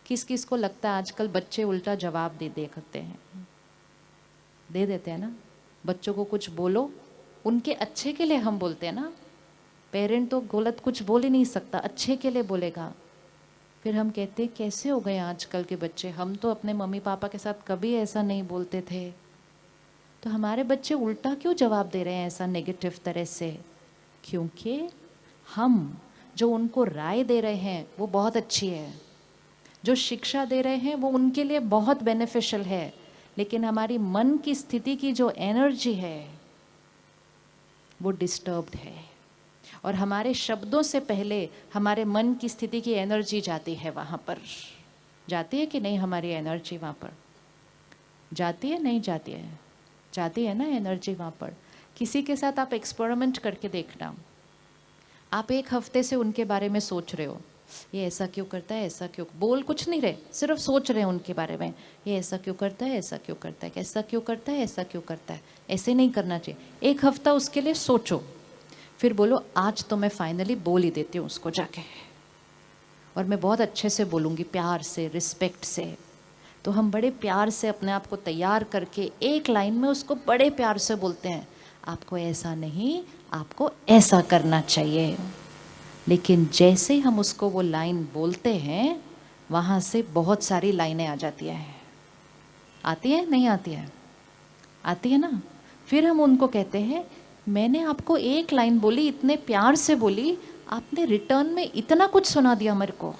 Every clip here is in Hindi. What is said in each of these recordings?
किस किस को लगता है आजकल बच्चे उल्टा जवाब दे देखते हैं, दे देते हैं ना। बच्चों को कुछ बोलो, उनके अच्छे के लिए हम बोलते हैं ना। पेरेंट तो गलत कुछ बोल ही नहीं सकता, अच्छे के लिए बोलेगा। फिर हम कहते हैं कैसे हो गए आजकल के बच्चे, हम तो अपने मम्मी पापा के साथ कभी ऐसा नहीं बोलते थे। तो हमारे बच्चे उल्टा क्यों जवाब दे रहे हैं ऐसा नेगेटिव तरह से? क्योंकि हम जो उनको राय दे रहे हैं वो बहुत अच्छी है, जो शिक्षा दे रहे हैं वो उनके लिए बहुत बेनिफिशियल है, लेकिन हमारी मन की स्थिति की जो एनर्जी है वो डिस्टर्ब्ड है। और हमारे शब्दों से पहले हमारे मन की स्थिति की एनर्जी जाती है वहाँ पर। जाती है कि नहीं? हमारी एनर्जी वहाँ पर जाती है, नहीं जाती है? जाती है ना एनर्जी वहाँ पर। किसी के साथ आप एक्सपेरिमेंट करके देखना, आप एक हफ्ते से उनके बारे में सोच रहे हो, ये ऐसा क्यों करता है, ऐसा क्यों, बोल कुछ नहीं रहे, सिर्फ सोच रहे हैं उनके बारे में, ये ऐसा क्यों करता है, ऐसा क्यों करता है, ऐसा क्यों करता है, ऐसा क्यों करता है, ऐसे नहीं करना चाहिए। एक हफ्ता उसके लिए सोचो, फिर बोलो आज तो मैं फाइनली बोल ही देती हूँ उसको जाके, और मैं बहुत अच्छे से बोलूँगी, प्यार से, रिस्पेक्ट से। तो हम बड़े प्यार से अपने आप को तैयार करके एक लाइन में उसको बड़े प्यार से बोलते हैं, आपको ऐसा नहीं, आपको ऐसा करना चाहिए। लेकिन जैसे ही हम उसको वो लाइन बोलते हैं, वहाँ से बहुत सारी लाइनें आ जाती हैं। आती है, नहीं आती है? आती है ना। फिर हम उनको कहते हैं मैंने आपको एक लाइन बोली, इतने प्यार से बोली, आपने रिटर्न में इतना कुछ सुना दिया मेरे को।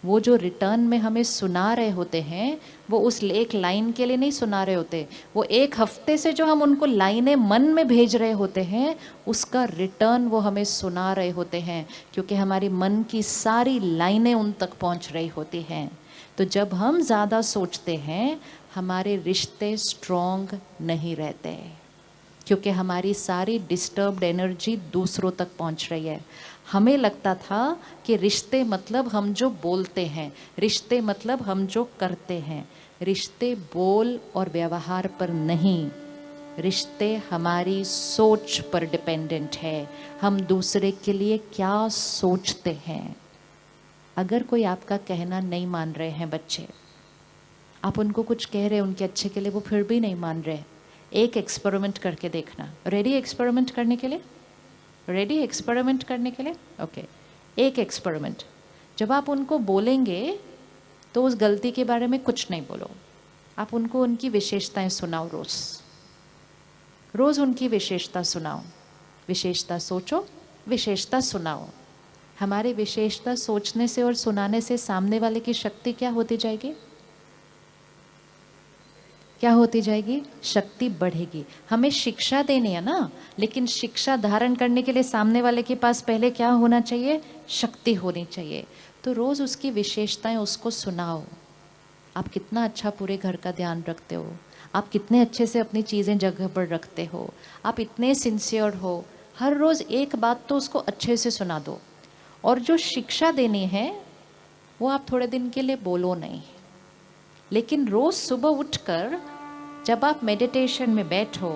वो जो रिटर्न में हमें सुना रहे होते हैं वो उस एक लाइन के लिए नहीं सुना रहे होते, वो एक हफ्ते से जो हम उनको लाइनें मन में भेज रहे होते हैं उसका रिटर्न वो हमें सुना रहे होते हैं, क्योंकि हमारी मन की सारी लाइनें उन तक पहुंच रही होती हैं। तो जब हम ज़्यादा सोचते हैं हमारे रिश्ते स्ट्रॉन्ग नहीं रहते, क्योंकि हमारी सारी डिस्टर्ब्ड एनर्जी दूसरों तक पहुंच रही है। हमें लगता था कि रिश्ते मतलब हम जो बोलते हैं, रिश्ते मतलब हम जो करते हैं। रिश्ते बोल और व्यवहार पर नहीं, रिश्ते हमारी सोच पर डिपेंडेंट है। हम दूसरे के लिए क्या सोचते हैं। अगर कोई आपका कहना नहीं मान रहे हैं बच्चे, आप उनको कुछ कह रहे हैं उनके अच्छे के लिए, वो फिर भी नहीं मान रहे, एक एक्सपेरिमेंट करके देखना। रेडी एक्सपेरिमेंट करने के लिए? रेडी एक्सपेरिमेंट करने के लिए? ओके। एक एक्सपेरिमेंट, जब आप उनको बोलेंगे तो उस गलती के बारे में कुछ नहीं बोलो, आप उनको उनकी विशेषताएं सुनाओ। रोज रोज उनकी विशेषता सुनाओ, विशेषता सोचो, विशेषता सुनाओ। हमारी विशेषता सोचने से और सुनाने से सामने वाले की शक्ति क्या होती जाएगी? क्या होती जाएगी? शक्ति बढ़ेगी। हमें शिक्षा देनी है ना, लेकिन शिक्षा धारण करने के लिए सामने वाले के पास पहले क्या होना चाहिए? शक्ति होनी चाहिए। तो रोज उसकी विशेषताएं उसको सुनाओ। आप कितना अच्छा पूरे घर का ध्यान रखते हो, आप कितने अच्छे से अपनी चीज़ें जगह पर रखते हो, आप इतने सिंसियर हो। हर रोज़ एक बात तो उसको अच्छे से सुना दो। और जो शिक्षा देनी है वो आप थोड़े दिन के लिए बोलो नहीं, लेकिन रोज़ सुबह उठकर जब आप मेडिटेशन में बैठो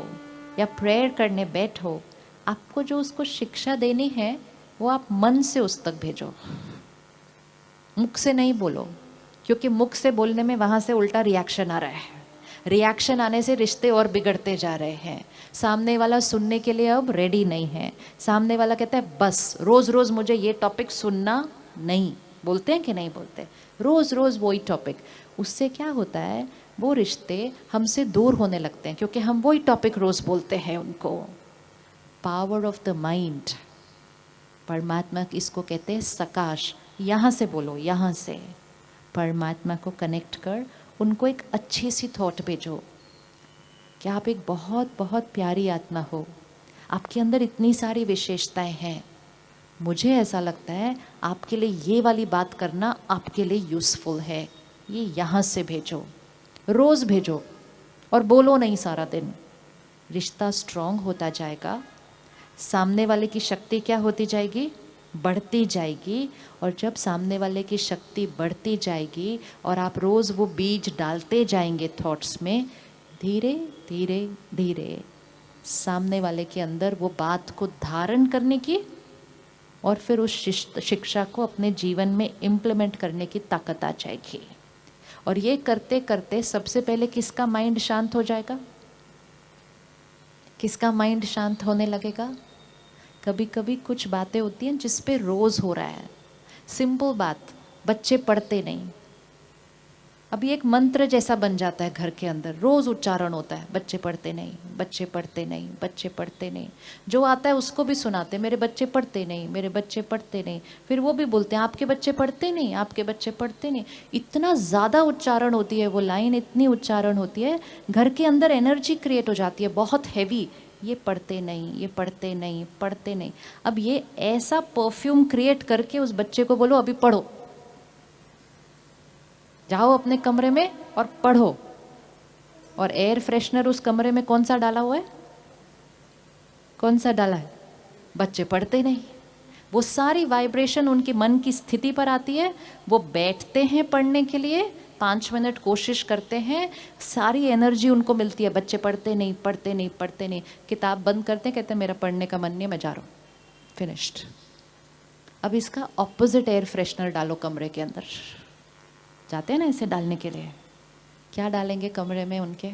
या प्रेयर करने बैठो, आपको जो उसको शिक्षा देनी है वो आप मन से उस तक भेजो, मुख से नहीं बोलो। क्योंकि मुख से बोलने में वहाँ से उल्टा रिएक्शन आ रहा है, रिएक्शन आने से रिश्ते और बिगड़ते जा रहे हैं। सामने वाला सुनने के लिए अब रेडी नहीं है। सामने वाला कहता है बस रोज़ रोज़ मुझे ये टॉपिक सुनना नहीं। बोलते हैं कि नहीं बोलते? रोज़ रोज़ वही टॉपिक। उससे क्या होता है, वो रिश्ते हमसे दूर होने लगते हैं, क्योंकि हम वही टॉपिक रोज़ बोलते हैं उनको। पावर ऑफ द माइंड, परमात्मा इसको कहते हैं सकाश। यहाँ से बोलो, यहाँ से परमात्मा को कनेक्ट कर उनको एक अच्छी सी थॉट भेजो कि आप एक बहुत बहुत प्यारी आत्मा हो, आपके अंदर इतनी सारी विशेषताएं हैं। मुझे ऐसा लगता है आपके लिए ये वाली बात करना आपके लिए यूज़फुल है। ये यहाँ से भेजो, रोज़ भेजो और बोलो नहीं सारा दिन। रिश्ता स्ट्रॉन्ग होता जाएगा, सामने वाले की शक्ति क्या होती जाएगी? बढ़ती जाएगी। और जब सामने वाले की शक्ति बढ़ती जाएगी और आप रोज़ वो बीज डालते जाएंगे थॉट्स में, धीरे धीरे धीरे सामने वाले के अंदर वो बात को धारण करने की और फिर उस शिक्षा को अपने जीवन में इम्प्लीमेंट करने की ताकत आ जाएगी। और ये करते करते सबसे पहले किसका माइंड शांत हो जाएगा? किसका माइंड शांत होने लगेगा? कभी कभी कुछ बातें होती हैं जिस पे रोज हो रहा है, सिंपल बात, बच्चे पढ़ते नहीं। अब ये एक मंत्र जैसा बन जाता है घर के अंदर, रोज उच्चारण होता है, बच्चे पढ़ते नहीं, बच्चे पढ़ते नहीं, बच्चे पढ़ते नहीं। जो आता है उसको भी सुनाते, मेरे बच्चे पढ़ते नहीं, मेरे बच्चे पढ़ते नहीं। फिर वो भी बोलते हैं आपके बच्चे पढ़ते नहीं, आपके बच्चे पढ़ते नहीं। इतना ज़्यादा उच्चारण होती है वो लाइन, इतनी उच्चारण होती है, घर के अंदर एनर्जी क्रिएट हो जाती है बहुत हैवी। ये पढ़ते नहीं, ये पढ़ते नहीं, पढ़ते नहीं। अब ये ऐसा परफ्यूम क्रिएट करके उस बच्चे को बोलो अभी पढ़ो, जाओ अपने कमरे में और पढ़ो। और एयर फ्रेशनर उस कमरे में कौन सा डाला हुआ है? कौन सा डाला है? बच्चे पढ़ते नहीं। वो सारी वाइब्रेशन उनकी मन की स्थिति पर आती है, वो बैठते हैं पढ़ने के लिए, 5 मिनट कोशिश करते हैं, सारी एनर्जी उनको मिलती है, बच्चे पढ़ते नहीं, पढ़ते नहीं, पढ़ते नहीं। किताब बंद करते हैं, कहते हैं मेरा पढ़ने का मन नहीं, मैं जा रहा हूँ, फिनिश्ड। अब इसका ऑपोजिट एयर फ्रेशनर डालो कमरे के अंदर। जाते हैं ना इसे डालने के लिए, क्या डालेंगे कमरे में उनके?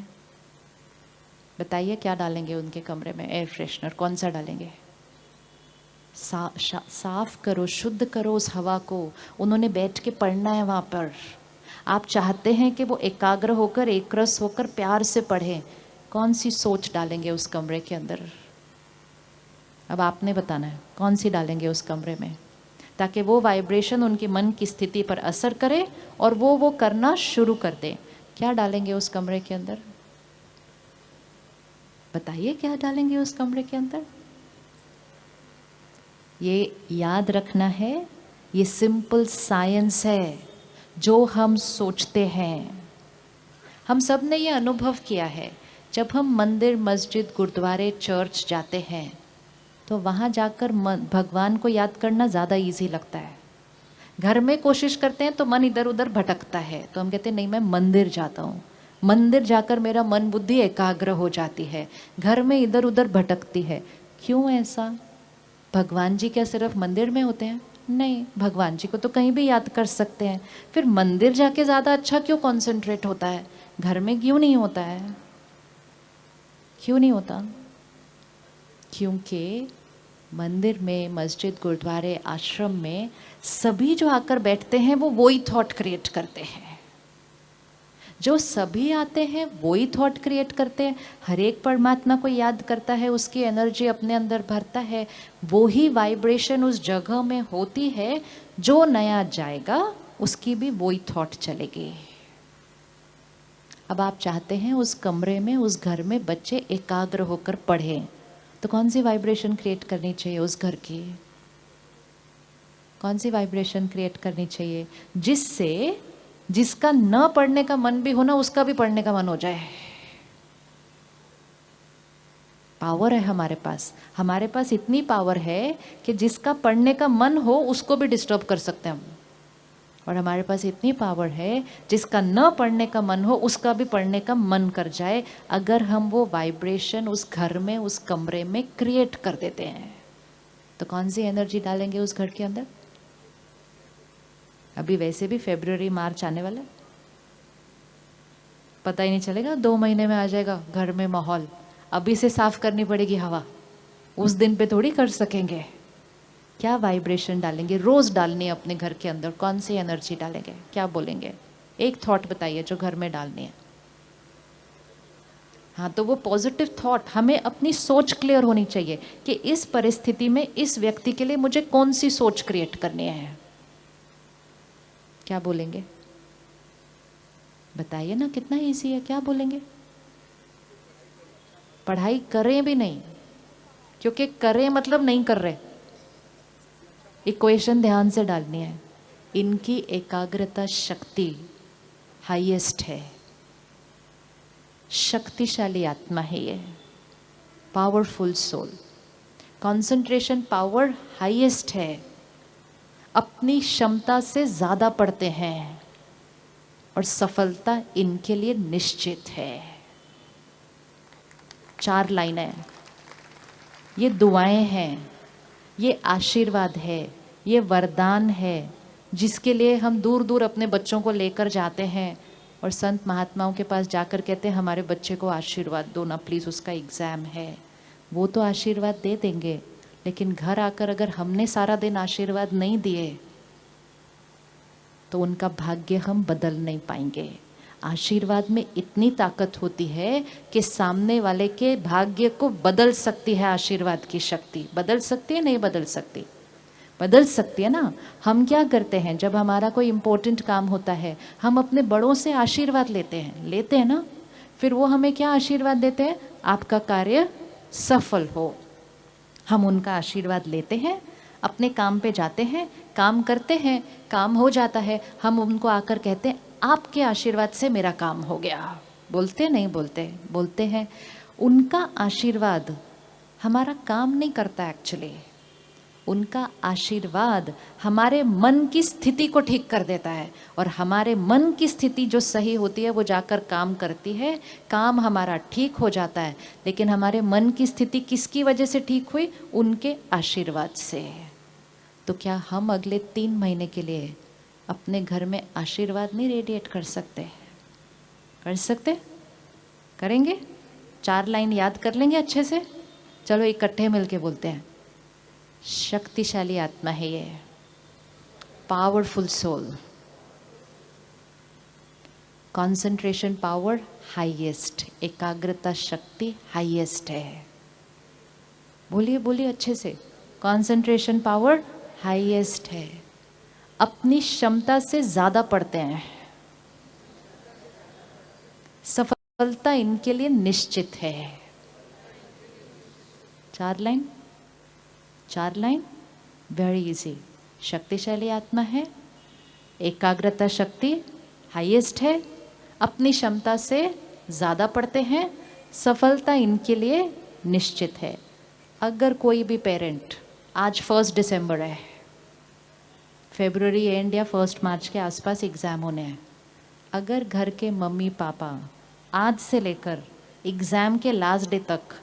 बताइए क्या डालेंगे उनके कमरे में? एयर फ्रेशनर कौन सा डालेंगे? साफ करो, शुद्ध करो उस हवा को। उन्होंने बैठ के पढ़ना है वहाँ पर। आप चाहते हैं कि वो एकाग्र होकर, एक रस होकर प्यार से पढ़ें। कौन सी सोच डालेंगे उस कमरे के अंदर? अब आपने बताना है कौन सी डालेंगे उस कमरे में, ताकि वो वाइब्रेशन उनके मन की स्थिति पर असर करे और वो करना शुरू कर दे। क्या डालेंगे उस कमरे के अंदर? बताइए क्या डालेंगे उस कमरे के अंदर? ये याद रखना है, ये सिंपल साइंस है। जो हम सोचते हैं, हम सब ने ये अनुभव किया है, जब हम मंदिर, मस्जिद, गुरुद्वारे, चर्च जाते हैं तो वहाँ जाकर भगवान को याद करना ज़्यादा इजी लगता है। घर में कोशिश करते हैं तो मन इधर उधर भटकता है, तो हम कहते हैं नहीं मैं मंदिर जाता हूँ, मंदिर जाकर मेरा मन बुद्धि एकाग्र हो जाती है, घर में इधर उधर भटकती है। क्यों ऐसा? भगवान जी क्या सिर्फ मंदिर में होते हैं? नहीं, भगवान जी को तो कहीं भी याद कर सकते हैं। फिर मंदिर जाके ज़्यादा अच्छा क्यों कॉन्सेंट्रेट होता है, घर में क्यों नहीं होता है? क्यों नहीं होता? क्योंकि मंदिर में, मस्जिद, गुरुद्वारे, आश्रम में सभी जो आकर बैठते हैं वो वही थॉट क्रिएट करते हैं। जो सभी आते हैं वही थॉट क्रिएट करते हैं। हर एक परमात्मा को याद करता है, उसकी एनर्जी अपने अंदर भरता है, वो ही वाइब्रेशन उस जगह में होती है। जो नया जाएगा उसकी भी वही थॉट चलेगी। अब आप चाहते हैं उस कमरे में, उस घर में बच्चे एकाग्र होकर पढ़ें, तो कौन सी वाइब्रेशन क्रिएट करनी चाहिए उस घर की? कौन सी वाइब्रेशन क्रिएट करनी चाहिए? जिससे जिसका न पढ़ने का मन भी हो ना, उसका भी पढ़ने का मन हो जाए। पावर है हमारे पास। हमारे पास इतनी पावर है कि जिसका पढ़ने का मन हो उसको भी डिस्टर्ब कर सकते हैं हम। और हमारे पास इतनी पावर है, जिसका न पढ़ने का मन हो उसका भी पढ़ने का मन कर जाए, अगर हम वो वाइब्रेशन उस घर में, उस कमरे में क्रिएट कर देते हैं। तो कौन सी एनर्जी डालेंगे उस घर के अंदर? अभी वैसे भी फरवरी मार्च आने वाला है, पता ही नहीं चलेगा, 2 महीने में आ जाएगा घर में माहौल। अभी से साफ करनी पड़ेगी हवा, उस दिन पे थोड़ी कर सकेंगे। क्या वाइब्रेशन डालेंगे? रोज डालनी है अपने घर के अंदर। कौन सी एनर्जी डालेंगे? क्या बोलेंगे? एक थॉट बताइए जो घर में डालनी है। हाँ, तो वो पॉजिटिव थॉट, हमें अपनी सोच क्लियर होनी चाहिए कि इस परिस्थिति में इस व्यक्ति के लिए मुझे कौन सी सोच क्रिएट करनी है। क्या बोलेंगे? बताइए ना, कितना इजी है। क्या बोलेंगे? पढ़ाई करें भी नहीं, क्योंकि करें मतलब नहीं कर रहे। इक्वेशन ध्यान से डालनी है। इनकी एकाग्रता शक्ति हाईएस्ट है, शक्तिशाली आत्मा है ये, powerful soul. Concentration power highest है, अपनी क्षमता से ज्यादा पढ़ते हैं और सफलता इनके लिए निश्चित है। 4 लाइनें, ये दुआएं हैं। ये आशीर्वाद है, ये वरदान है, जिसके लिए हम दूर दूर अपने बच्चों को लेकर जाते हैं और संत महात्माओं के पास जाकर कहते हैं हमारे बच्चे को आशीर्वाद दो ना प्लीज़, उसका एग्ज़ाम है। वो तो आशीर्वाद दे देंगे, लेकिन घर आकर अगर हमने सारा दिन आशीर्वाद नहीं दिए तो उनका भाग्य हम बदल नहीं पाएंगे। आशीर्वाद में इतनी ताकत होती है कि सामने वाले के भाग्य को बदल सकती है। आशीर्वाद की शक्ति बदल सकती है, नहीं बदल सकती? बदल सकती है ना। हम क्या करते हैं, जब हमारा कोई इम्पोर्टेंट काम होता है हम अपने बड़ों से आशीर्वाद लेते हैं ना। फिर वो हमें क्या आशीर्वाद देते हैं? आपका कार्य सफल हो। हम उनका आशीर्वाद लेते हैं, अपने काम पे जाते हैं, काम करते हैं, काम हो जाता है, हम उनको आकर कहते हैं आपके आशीर्वाद से मेरा काम हो गया। बोलते नहीं बोलते? बोलते हैं। उनका आशीर्वाद हमारा काम नहीं करता एक्चुअली। उनका आशीर्वाद हमारे मन की स्थिति को ठीक कर देता है, और हमारे मन की स्थिति जो सही होती है वो जाकर काम करती है, काम हमारा ठीक हो जाता है। लेकिन हमारे मन की स्थिति किसकी वजह से ठीक हुई? उनके आशीर्वाद से। तो क्या हम अगले 3 महीने के लिए अपने घर में आशीर्वाद नहीं रेडिएट कर सकते? कर सकते? करेंगे? 4 लाइन याद कर लेंगे अच्छे से? चलो इकट्ठे मिलके बोलते हैं। शक्तिशाली आत्मा है ये, powerful soul, concentration power highest, एकाग्रता शक्ति हाईएस्ट है। बोलिए बोलिए अच्छे से। कंसंट्रेशन पावर हाईएस्ट है। अपनी क्षमता से ज्यादा पढ़ते हैं। सफलता इनके लिए निश्चित है। 4 लाइन, 4 लाइन, वेरी इजी। शक्तिशाली आत्मा है, एकाग्रता शक्ति हाईएस्ट है, अपनी क्षमता से ज़्यादा पढ़ते हैं, सफलता इनके लिए निश्चित है। अगर कोई भी पेरेंट, आज 1 दिसंबर है, फरवरी एंड या 1 मार्च के आसपास एग्ज़ाम होने हैं, अगर घर के मम्मी पापा आज से लेकर एग्ज़ाम के लास्ट डे तक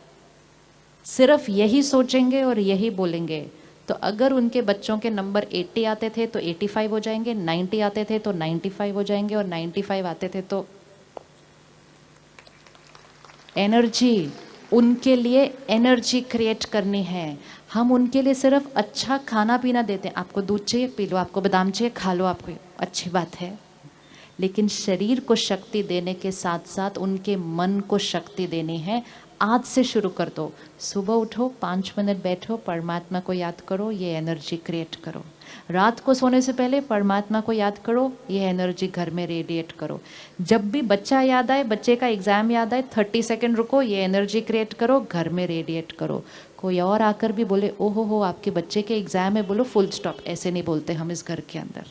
सिर्फ यही सोचेंगे और यही बोलेंगे, तो अगर उनके बच्चों के नंबर 80 आते थे तो 85 हो जाएंगे, 90 आते थे तो 95 हो जाएंगे, और 95 आते थे तो एनर्जी, उनके लिए एनर्जी क्रिएट करनी है। हम उनके लिए सिर्फ अच्छा खाना पीना देते हैं। आपको दूध चाहिए पी लो, आपको बादाम चाहिए खा लो, आपको अच्छी बात है। लेकिन शरीर को शक्ति देने के साथ साथ उनके मन को शक्ति देनी है। आज से शुरू कर दो। सुबह उठो, 5 मिनट बैठो, परमात्मा को याद करो, ये एनर्जी क्रिएट करो। रात को सोने से पहले परमात्मा को याद करो, ये एनर्जी घर में रेडिएट करो। जब भी बच्चा याद आए, बच्चे का एग्जाम याद आए, 30 सेकंड रुको, ये एनर्जी क्रिएट करो, घर में रेडिएट करो। कोई और आकर भी बोले ओहो हो आपके बच्चे के एग्जाम है, बोलो फुल स्टॉप। ऐसे नहीं बोलते हम इस घर के अंदर।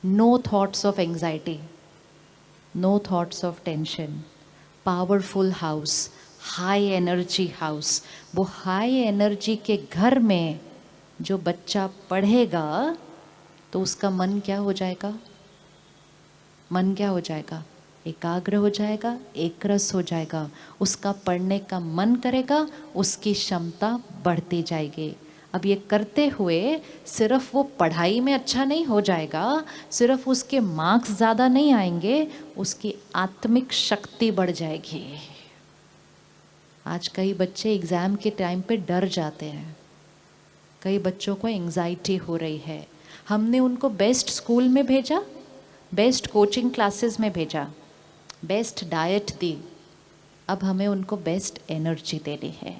No thoughts of anxiety, no thoughts of tension. Powerful house, high energy house. वो हाई एनर्जी के घर में जो बच्चा पढ़ेगा तो उसका मन क्या हो जाएगा? मन क्या हो जाएगा? एकाग्र हो जाएगा, एकरस हो जाएगा। उसका पढ़ने का मन करेगा, उसकी क्षमता बढ़ती जाएगी। अब ये करते हुए सिर्फ वो पढ़ाई में अच्छा नहीं हो जाएगा, सिर्फ उसके मार्क्स ज़्यादा नहीं आएंगे, उसकी आत्मिक शक्ति बढ़ जाएगी। आज कई बच्चे एग्ज़ाम के टाइम पे डर जाते हैं, कई बच्चों को एंजाइटी हो रही है। हमने उनको बेस्ट स्कूल में भेजा, बेस्ट कोचिंग क्लासेस में भेजा, बेस्ट डाइट दी। अब हमें उनको बेस्ट एनर्जी देनी है।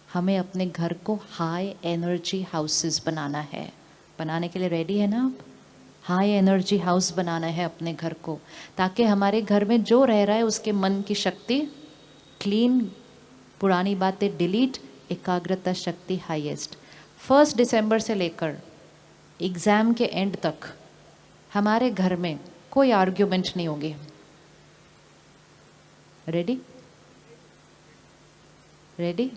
हमें अपने घर को हाई एनर्जी हाउसेस बनाना है। बनाने के लिए रेडी है ना आप? हाई एनर्जी हाउस बनाना है अपने घर को, ताकि हमारे घर में जो रह रहा है उसके मन की शक्ति क्लीन, पुरानी बातें डिलीट, एकाग्रता शक्ति हाईएस्ट। 1 दिसंबर से लेकर एग्ज़ाम के एंड तक हमारे घर में कोई आर्ग्यूमेंट नहीं होगी। रेडी? रेडी?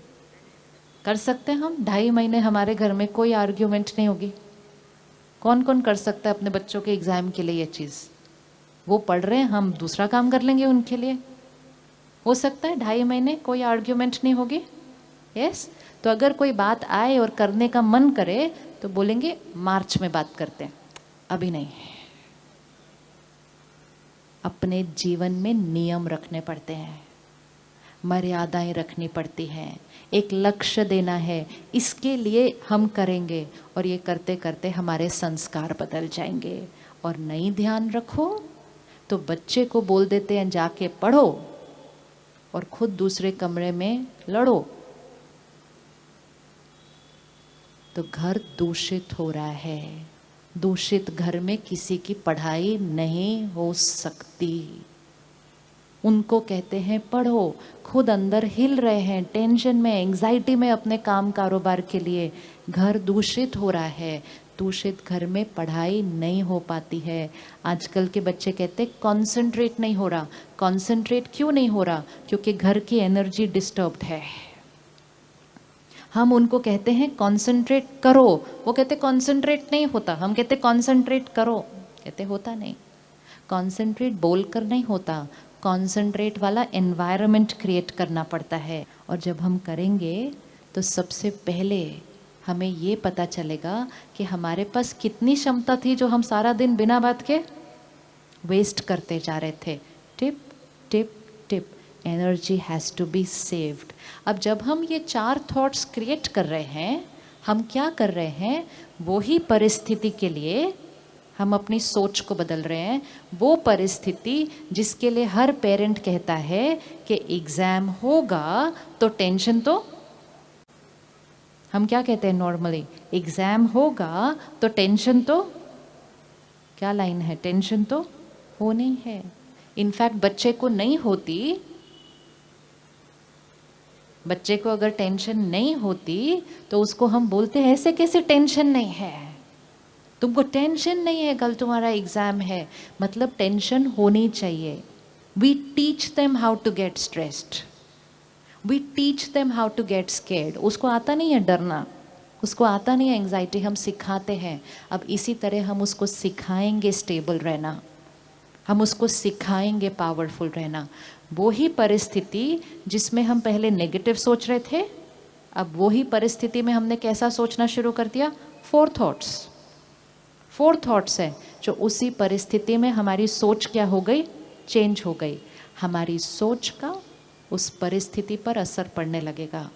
कर सकते हैं हम? 2.5 महीने हमारे घर में कोई आर्ग्यूमेंट नहीं होगी। कौन कौन कर सकता है अपने बच्चों के एग्ज़ाम के लिए ये चीज़? वो पढ़ रहे हैं, हम दूसरा काम कर लेंगे उनके लिए। हो सकता है 2.5 महीने कोई आर्ग्यूमेंट नहीं होगी? यस। तो अगर कोई बात आए और करने का मन करे तो बोलेंगे मार्च में बात करते हैं, अभी नहीं। अपने जीवन में नियम रखने पड़ते हैं, मर्यादाएं रखनी पड़ती हैं, एक लक्ष्य देना है, इसके लिए हम करेंगे और ये करते करते हमारे संस्कार बदल जाएंगे। और नहीं ध्यान रखो तो बच्चे को बोल देते हैं जाके पढ़ो और खुद दूसरे कमरे में लड़ो, तो घर दूषित हो रहा है। दूषित घर में किसी की पढ़ाई नहीं हो सकती। उनको कहते हैं पढ़ो, खुद अंदर हिल रहे हैं, टेंशन में, एंजाइटी में अपने काम कारोबार के लिए, घर दूषित हो रहा है। दूषित घर में पढ़ाई नहीं हो पाती है। आजकल के बच्चे कहते हैं कॉन्सेंट्रेट नहीं हो रहा। कॉन्सेंट्रेट क्यों नहीं हो रहा? क्योंकि घर की एनर्जी डिस्टर्ब्ड है। हम उनको कहते हैं कॉन्सेंट्रेट करो, वो कहते कॉन्सेंट्रेट नहीं होता। हम कहते कॉन्सेंट्रेट करो, कहते होता नहीं। कॉन्सेंट्रेट बोलकर नहीं होता, कॉन्सेंट्रेट वाला एनवायरनमेंट क्रिएट करना पड़ता है। और जब हम करेंगे तो सबसे पहले हमें ये पता चलेगा कि हमारे पास कितनी क्षमता थी जो हम सारा दिन बिना बात के वेस्ट करते जा रहे थे। Tip tip tip, energy has to be saved. अब जब हम ये 4 थॉट्स क्रिएट कर रहे हैं, हम क्या कर रहे हैं? वो ही परिस्थिति के लिए हम अपनी सोच को बदल रहे हैं। वो परिस्थिति जिसके लिए हर पेरेंट कहता है कि एग्ज़ाम होगा तो टेंशन तो, हम क्या कहते हैं नॉर्मली, एग्ज़ाम होगा तो टेंशन तो, क्या लाइन है, टेंशन तो होनी है। इनफैक्ट बच्चे को नहीं होती, बच्चे को अगर टेंशन नहीं होती तो उसको हम बोलते हैं ऐसे कैसे टेंशन नहीं है, तुमको टेंशन नहीं है, कल तुम्हारा एग्जाम है। मतलब टेंशन होनी चाहिए। We teach them how to get stressed, we teach them how to get scared. उसको आता नहीं है डरना, उसको आता नहीं है एंग्जाइटी, हम सिखाते हैं। अब इसी तरह हम उसको सिखाएंगे स्टेबल रहना, हम उसको सिखाएंगे पावरफुल रहना। वो ही परिस्थिति जिसमें हम पहले नेगेटिव सोच रहे थे, अब वो ही परिस्थिति में हमने कैसा सोचना शुरू कर दिया? 4 थॉट्स। 4 थॉट्स है जो उसी परिस्थिति में हमारी सोच क्या हो गई? चेंज हो गई। हमारी सोच का उस परिस्थिति पर असर पड़ने लगेगा।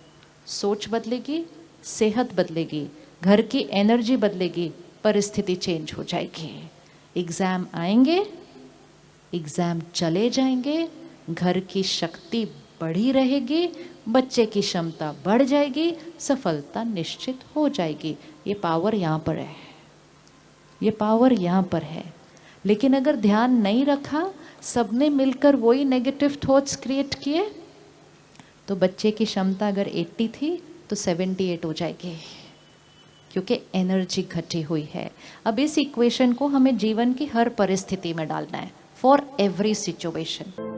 सोच बदलेगी, सेहत बदलेगी, घर की एनर्जी बदलेगी, परिस्थिति चेंज हो जाएगी। एग्ज़ाम आएंगे, एग्ज़ाम चले जाएंगे, घर की शक्ति बढ़ी रहेगी, बच्चे की क्षमता बढ़ जाएगी, सफलता निश्चित हो जाएगी। ये पावर यहाँ पर है, ये पावर यहाँ पर है। लेकिन अगर ध्यान नहीं रखा, सबने मिलकर वही नेगेटिव थॉट्स क्रिएट किए, तो बच्चे की क्षमता अगर 80 थी तो 78 हो जाएगी, क्योंकि एनर्जी घटी हुई है। अब इस इक्वेशन को हमें जीवन की हर परिस्थिति में डालना है, फॉर एवरी सिचुएशन।